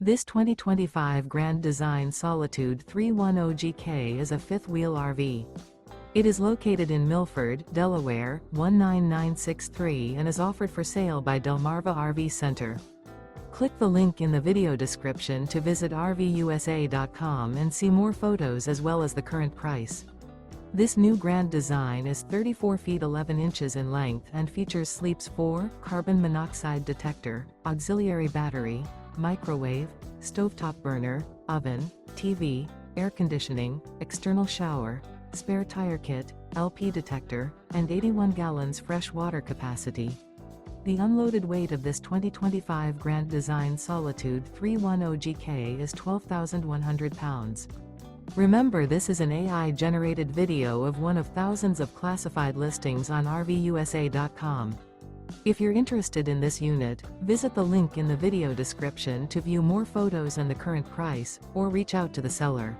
This 2025 Grand Design Solitude 310GK is a fifth-wheel RV. It is located in Milford, Delaware, 19963 and is offered for sale by Delmarva RV Center. Click the link in the video description to visit RVUSA.com and see more photos as well as the current price. This new Grand Design is 34 feet 11 inches in length and features Sleep's 4 carbon monoxide detector, auxiliary battery, microwave, stovetop burner, oven, TV, air conditioning, external shower, spare tire kit, LP detector, and 81 gallons fresh water capacity. The unloaded weight of this 2025 Grand Design Solitude 310GK is 12,100 pounds. Remember, this is an AI-generated video of one of thousands of classified listings on RVUSA.com. If you're interested in this unit, visit the link in the video description to view more photos and the current price, or reach out to the seller.